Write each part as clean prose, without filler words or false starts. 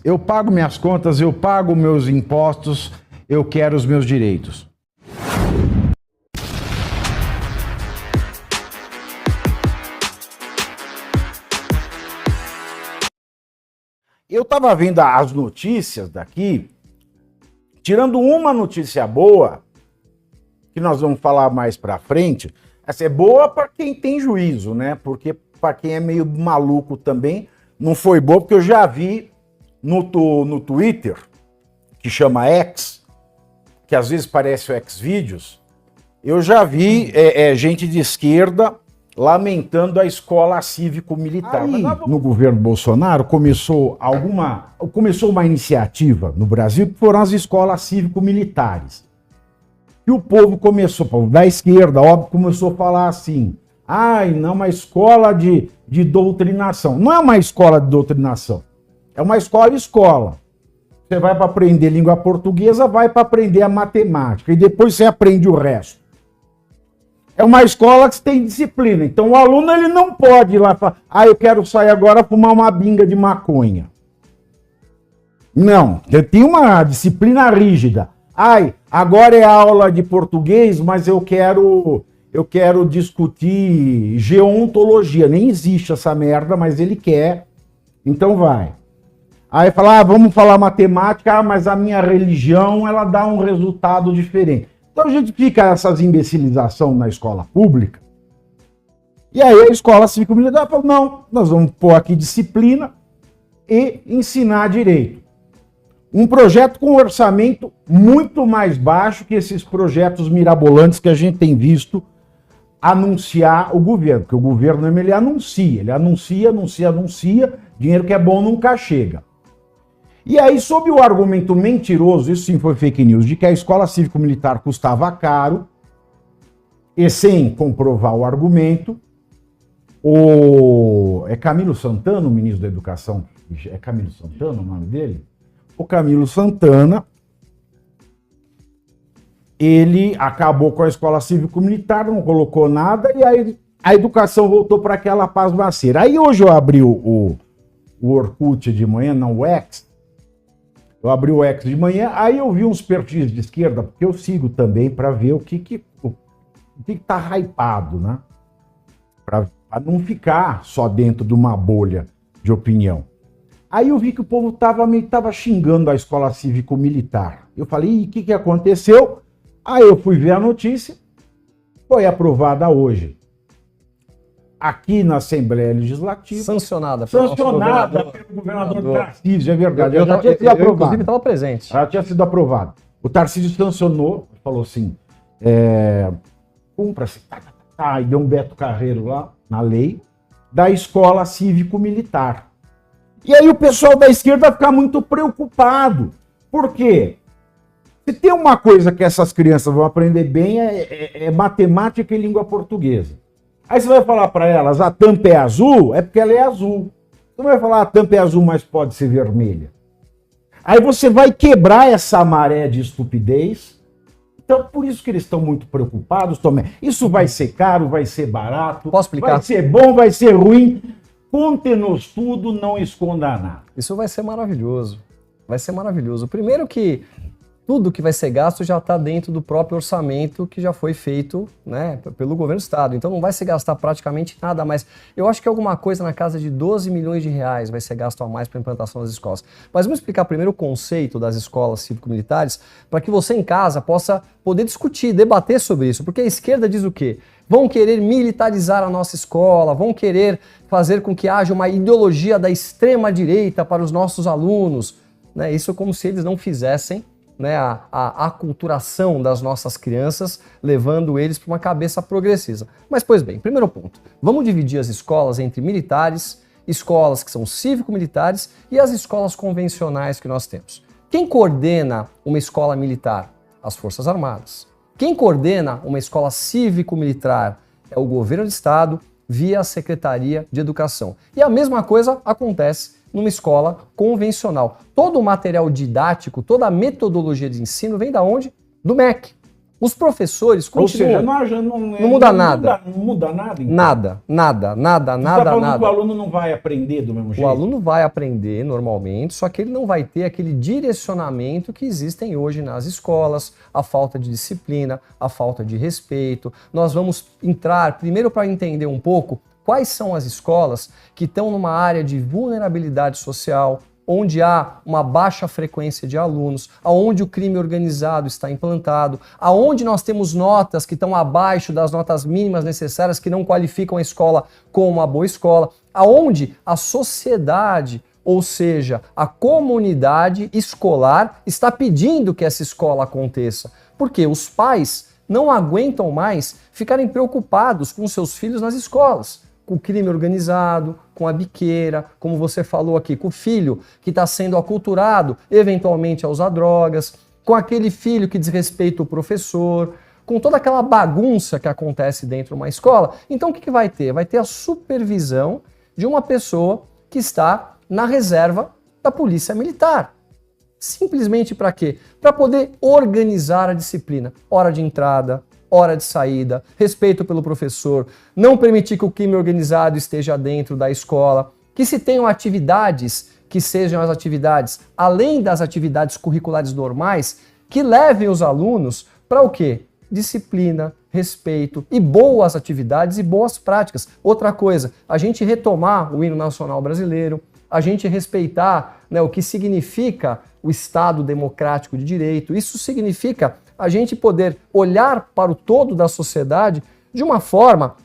Eu pago minhas contas, eu pago meus impostos, eu quero os meus direitos. Eu estava vendo as notícias daqui, tirando uma notícia boa, que nós vamos falar mais pra frente. Essa é boa para quem tem juízo, né? Porque para quem é meio maluco também, não foi boa, porque eu já vi no Twitter, que chama X, que às vezes parece o Xvideos, eu já vi gente de esquerda lamentando a escola cívico-militar. Aí, no governo Bolsonaro, começou uma iniciativa no Brasil, que foram as escolas cívico-militares. E o povo da esquerda, óbvio, começou a falar assim, não, uma escola de doutrinação. Não é uma escola de doutrinação, é uma escola. Você vai para aprender língua portuguesa, vai para aprender a matemática, e depois você aprende o resto. É uma escola que tem disciplina. Então o aluno ele não pode ir lá falar, eu quero sair agora fumar uma binga de maconha. Não, tem uma disciplina rígida. Agora é aula de português, mas eu quero discutir geontologia. Nem existe essa merda, mas ele quer. Então vai. Aí fala, vamos falar matemática, mas a minha religião, ela dá um resultado diferente. Então a gente fica essas imbecilização na escola pública. E aí a escola cívico-militar fala, não, nós vamos pôr aqui disciplina e ensinar direito. Um projeto com orçamento muito mais baixo que esses projetos mirabolantes que a gente tem visto anunciar o governo. Porque o governo ele anuncia, dinheiro que é bom nunca chega. E aí, sob o argumento mentiroso, isso sim foi fake news, de que a escola cívico-militar custava caro, e sem comprovar o argumento, é Camilo Santana, o ministro da Educação, é Camilo Santana o nome dele? O Camilo Santana, ele acabou com a escola cívico-militar, não colocou nada, e aí a educação voltou para aquela pasmaceira. Aí hoje eu abri o Orkut de manhã, não o X, eu abri o X de manhã, aí eu vi uns perfis de esquerda, porque eu sigo também para ver o que tá hypado, né? Para não ficar só dentro de uma bolha de opinião. Aí eu vi que o povo tava xingando a escola cívico-militar. Eu falei, o que aconteceu? Aí eu fui ver a notícia, foi aprovada hoje. Aqui na Assembleia Legislativa. Sancionada pelo governador Tarcísio, é verdade. Já tinha sido aprovado. Inclusive, estava presente. Já tinha sido aprovado. O Tarcísio sancionou, falou assim, cumpra-se, e deu um Beto Carreiro lá, na lei, da escola cívico-militar. E aí o pessoal da esquerda vai ficar muito preocupado. Por quê? Se tem uma coisa que essas crianças vão aprender bem, é matemática e língua portuguesa. Aí você vai falar para elas, a tampa é azul, é porque ela é azul. Você vai falar, a tampa é azul, mas pode ser vermelha. Aí você vai quebrar essa maré de estupidez. Então, por isso que eles estão muito preocupados, Tomé. Isso vai ser caro, vai ser barato. Posso explicar? Vai ser bom, vai ser ruim. Conte-nos tudo, não esconda nada. Isso vai ser maravilhoso. Vai ser maravilhoso. Primeiro que tudo que vai ser gasto já está dentro do próprio orçamento que já foi feito, né, pelo governo do estado. Então não vai se gastar praticamente nada mais. Eu acho que alguma coisa na casa de 12 milhões de reais vai ser gasto a mais para a implantação das escolas. Mas vamos explicar primeiro o conceito das escolas cívico-militares para que você em casa possa poder discutir, debater sobre isso. Porque a esquerda diz o quê? Vão querer militarizar a nossa escola, vão querer fazer com que haja uma ideologia da extrema-direita para os nossos alunos. Né? Isso como se eles não fizessem, né, a aculturação das nossas crianças, levando eles para uma cabeça progressista. Mas, pois bem, primeiro ponto, vamos dividir as escolas entre militares, escolas que são cívico-militares e as escolas convencionais que nós temos. Quem coordena uma escola militar? As Forças Armadas. Quem coordena uma escola cívico-militar é o governo do estado via a Secretaria de Educação. E a mesma coisa acontece numa escola convencional. Todo o material didático, toda a metodologia de ensino vem da onde? Do MEC. Os professores Ou seja, continuam... não muda nada. Não muda nada, então. Nada. Você tá falando que o aluno não vai aprender do mesmo jeito? O aluno vai aprender normalmente, só que ele não vai ter aquele direcionamento que existem hoje nas escolas, a falta de disciplina, a falta de respeito. Nós vamos entrar primeiro para entender um pouco quais são as escolas que estão numa área de vulnerabilidade social, onde há uma baixa frequência de alunos, aonde o crime organizado está implantado, aonde nós temos notas que estão abaixo das notas mínimas necessárias, que não qualificam a escola como uma boa escola, aonde a sociedade, ou seja, a comunidade escolar, está pedindo que essa escola aconteça. Porque os pais não aguentam mais ficarem preocupados com seus filhos nas escolas. Com o crime organizado, com a biqueira, como você falou aqui, com o filho que está sendo aculturado, eventualmente a usar drogas, com aquele filho que desrespeita o professor, com toda aquela bagunça que acontece dentro de uma escola. Então o que vai ter? Vai ter a supervisão de uma pessoa que está na reserva da Polícia Militar. Simplesmente para quê? Para poder organizar a disciplina. Hora de entrada, hora de saída, respeito pelo professor, não permitir que o crime organizado esteja dentro da escola, que se tenham atividades que sejam as atividades, além das atividades curriculares normais, que levem os alunos para o quê? Disciplina, respeito e boas atividades e boas práticas. Outra coisa, a gente retomar o hino nacional brasileiro, a gente respeitar, né, o que significa o Estado democrático de direito. Isso significa a gente poder olhar para o todo da sociedade de uma forma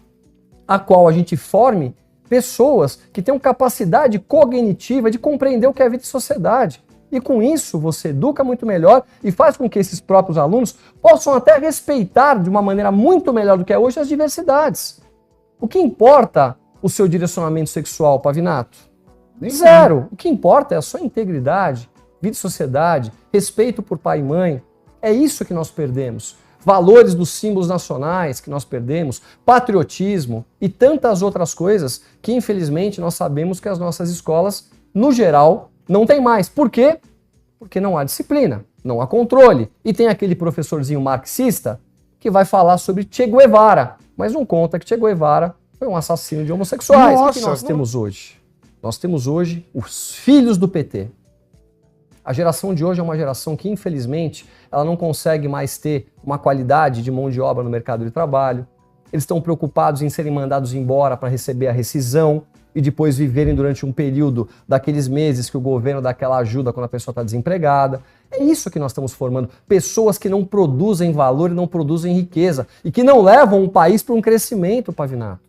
a qual a gente forme pessoas que tenham capacidade cognitiva de compreender o que é a vida de sociedade. E com isso você educa muito melhor e faz com que esses próprios alunos possam até respeitar de uma maneira muito melhor do que é hoje as diversidades. O que importa o seu direcionamento sexual, Pavinato? Zero. O que importa é a sua integridade, vida de sociedade, respeito por pai e mãe. É isso que nós perdemos. Valores dos símbolos nacionais que nós perdemos, patriotismo e tantas outras coisas que, infelizmente, nós sabemos que as nossas escolas, no geral, não têm mais. Por quê? Porque não há disciplina, não há controle. E tem aquele professorzinho marxista que vai falar sobre Che Guevara, mas não conta que Che Guevara foi um assassino de homossexuais. O que nós temos hoje? Nós temos hoje os filhos do PT. A geração de hoje é uma geração que, infelizmente, ela não consegue mais ter uma qualidade de mão de obra no mercado de trabalho. Eles estão preocupados em serem mandados embora para receber a rescisão e depois viverem durante um período daqueles meses que o governo dá aquela ajuda quando a pessoa está desempregada. É isso que nós estamos formando. Pessoas que não produzem valor e não produzem riqueza e que não levam o país para um crescimento, Pavinato.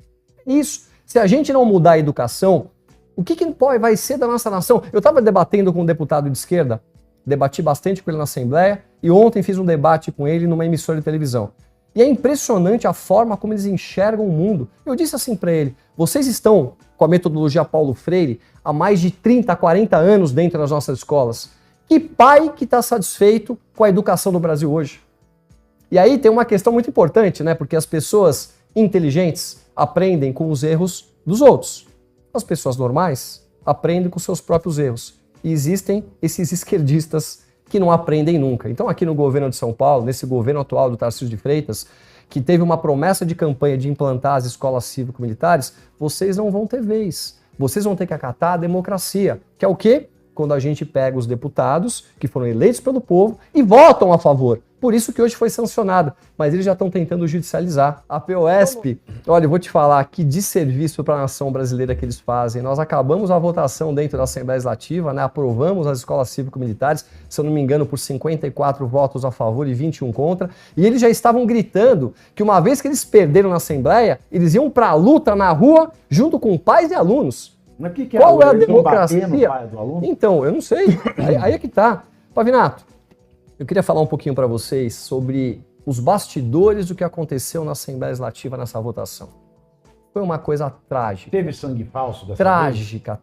Isso. Se a gente não mudar a educação, o que vai ser da nossa nação? Eu estava debatendo com um deputado de esquerda, debati bastante com ele na Assembleia e ontem fiz um debate com ele numa emissora de televisão. E é impressionante a forma como eles enxergam o mundo. Eu disse assim para ele, vocês estão com a metodologia Paulo Freire há mais de 30, 40 anos dentro das nossas escolas. Que pai que está satisfeito com a educação do Brasil hoje? E aí tem uma questão muito importante, né? Porque as pessoas inteligentes aprendem com os erros dos outros. As pessoas normais aprendem com seus próprios erros. E existem esses esquerdistas que não aprendem nunca. Então aqui no governo de São Paulo, nesse governo atual do Tarcísio de Freitas, que teve uma promessa de campanha de implantar as escolas cívico-militares, vocês não vão ter vez. Vocês vão ter que acatar a democracia, que é o quê? Quando a gente pega os deputados que foram eleitos pelo povo e votam a favor. Por isso que hoje foi sancionada, mas eles já estão tentando judicializar. A POSP, olha, eu vou te falar que desserviço para a nação brasileira que eles fazem. Nós acabamos a votação dentro da Assembleia Legislativa, né? Aprovamos as escolas cívico-militares, se eu não me engano, por 54 votos a favor e 21 contra, e eles já estavam gritando que uma vez que eles perderam na Assembleia, eles iam para a luta na rua junto com pais e alunos. Mas que qual é a democracia? Do aluno? Então, eu não sei. Aí é que tá. Pavinato, eu queria falar um pouquinho para vocês sobre os bastidores do que aconteceu na Assembleia Legislativa nessa votação. Foi uma coisa trágica. Teve sangue falso dessa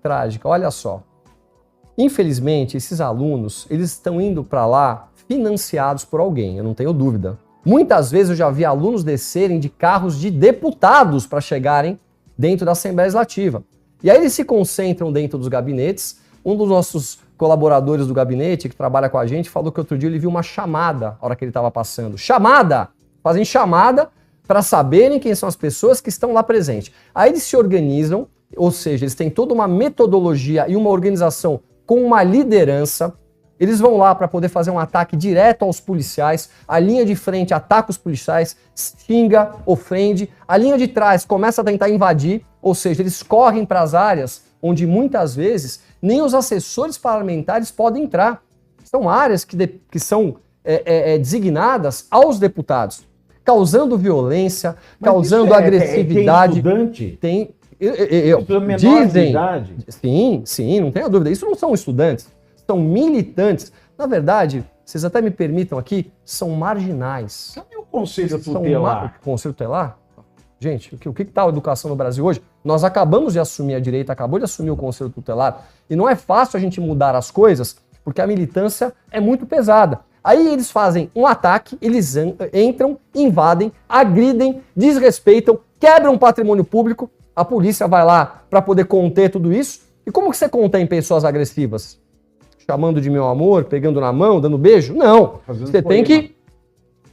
Trágica. Olha só. Infelizmente, esses alunos, eles estão indo para lá financiados por alguém, eu não tenho dúvida. Muitas vezes eu já vi alunos descerem de carros de deputados para chegarem dentro da Assembleia Legislativa. E aí eles se concentram dentro dos gabinetes Um dos nossos colaboradores do gabinete, que trabalha com a gente, falou que outro dia ele viu uma chamada na hora que ele estava passando. Chamada! Fazem chamada para saberem quem são as pessoas que estão lá presentes. Aí eles se organizam, ou seja, eles têm toda uma metodologia e uma organização com uma liderança. Eles vão lá para poder fazer um ataque direto aos policiais. A linha de frente ataca os policiais, xinga, ofende. A linha de trás começa a tentar invadir, ou seja, eles correm para as áreas onde muitas vezes nem os assessores parlamentares podem entrar. São áreas que são designadas aos deputados, causando violência, Mas causando isso agressividade. Tem estudante? Dizem, sim, não tenha dúvida. Isso não são estudantes, são militantes. Na verdade, vocês até me permitam aqui, são marginais. Cadê o Conselho Tutelar? Conselho Tutelar? Gente, o que está a educação no Brasil hoje? Nós acabamos de assumir a direita, acabou de assumir o Conselho Tutelar, e não é fácil a gente mudar as coisas, porque a militância é muito pesada. Aí eles fazem um ataque, eles entram, invadem, agridem, desrespeitam, quebram patrimônio público, a polícia vai lá para poder conter tudo isso. E como que você contém pessoas agressivas? Chamando de meu amor, pegando na mão, dando beijo? Não. Você tem que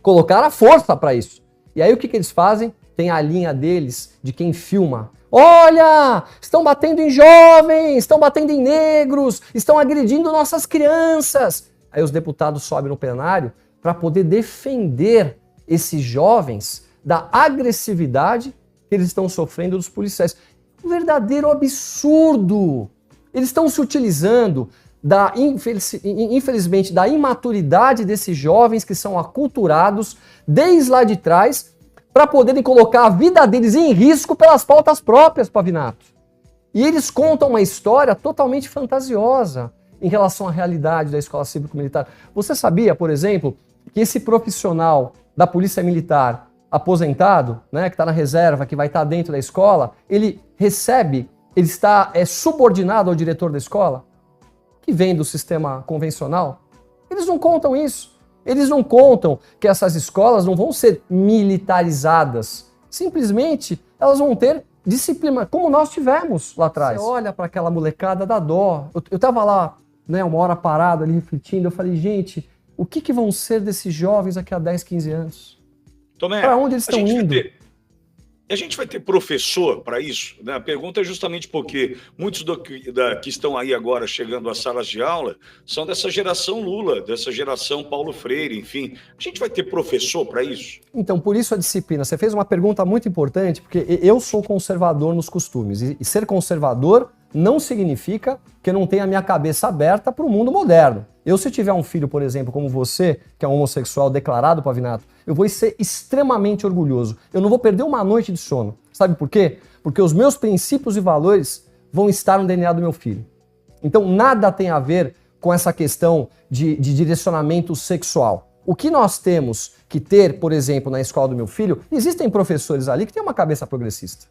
colocar a força para isso. E aí o que eles fazem? Tem a linha deles de quem filma. Olha, estão batendo em jovens, estão batendo em negros, estão agredindo nossas crianças. Aí os deputados sobem no plenário para poder defender esses jovens da agressividade que eles estão sofrendo dos policiais. Um verdadeiro absurdo. Eles estão se utilizando infelizmente, da imaturidade desses jovens que são aculturados desde lá de trás para poderem colocar a vida deles em risco pelas pautas próprias, Pavinato. E eles contam uma história totalmente fantasiosa em relação à realidade da Escola Cívico-Militar. Você sabia, por exemplo, que esse profissional da Polícia Militar aposentado, né, que está na reserva, que vai estar dentro da escola, ele está subordinado ao diretor da escola, que vem do sistema convencional? Eles não contam isso. Eles não contam que essas escolas não vão ser militarizadas. Simplesmente, elas vão ter disciplina, como nós tivemos lá atrás. Você olha para aquela molecada, dá dó. Eu estava lá, né, uma hora parado ali, refletindo, eu falei, gente, o que vão ser desses jovens daqui a 10, 15 anos? Para onde eles estão indo? A gente vai ter professor para isso? Né? A pergunta é justamente porque muitos que estão aí agora chegando às salas de aula são dessa geração Lula, dessa geração Paulo Freire, enfim. A gente vai ter professor para isso? Então, por isso a disciplina. Você fez uma pergunta muito importante, porque eu sou conservador nos costumes. E ser conservador não significa que eu não tenha a minha cabeça aberta para o mundo moderno. Se tiver um filho, por exemplo, como você, que é um homossexual declarado, Pavinato, eu vou ser extremamente orgulhoso. Eu não vou perder uma noite de sono. Sabe por quê? Porque os meus princípios e valores vão estar no DNA do meu filho. Então, nada tem a ver com essa questão de direcionamento sexual. O que nós temos que ter, por exemplo, na escola do meu filho, existem professores ali que têm uma cabeça progressista.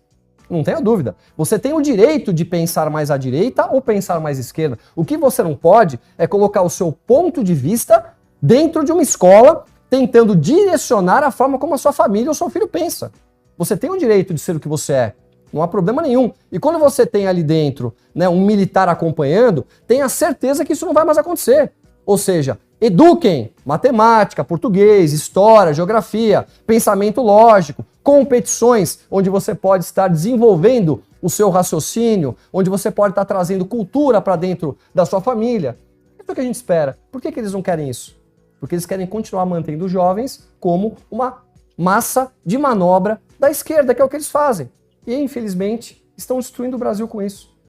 Não tenha dúvida. Você tem o direito de pensar mais à direita ou pensar mais à esquerda. O que você não pode é colocar o seu ponto de vista dentro de uma escola, tentando direcionar a forma como a sua família ou seu filho pensa. Você tem o direito de ser o que você é. Não há problema nenhum. E quando você tem ali dentro, né, um militar acompanhando, tenha certeza que isso não vai mais acontecer. Ou seja, eduquem matemática, português, história, geografia, pensamento lógico, competições onde você pode estar desenvolvendo o seu raciocínio, onde você pode estar trazendo cultura para dentro da sua família. Isso é o que a gente espera. Por que eles não querem isso? Porque eles querem continuar mantendo os jovens como uma massa de manobra da esquerda, que é o que eles fazem. E, infelizmente, estão destruindo o Brasil com isso.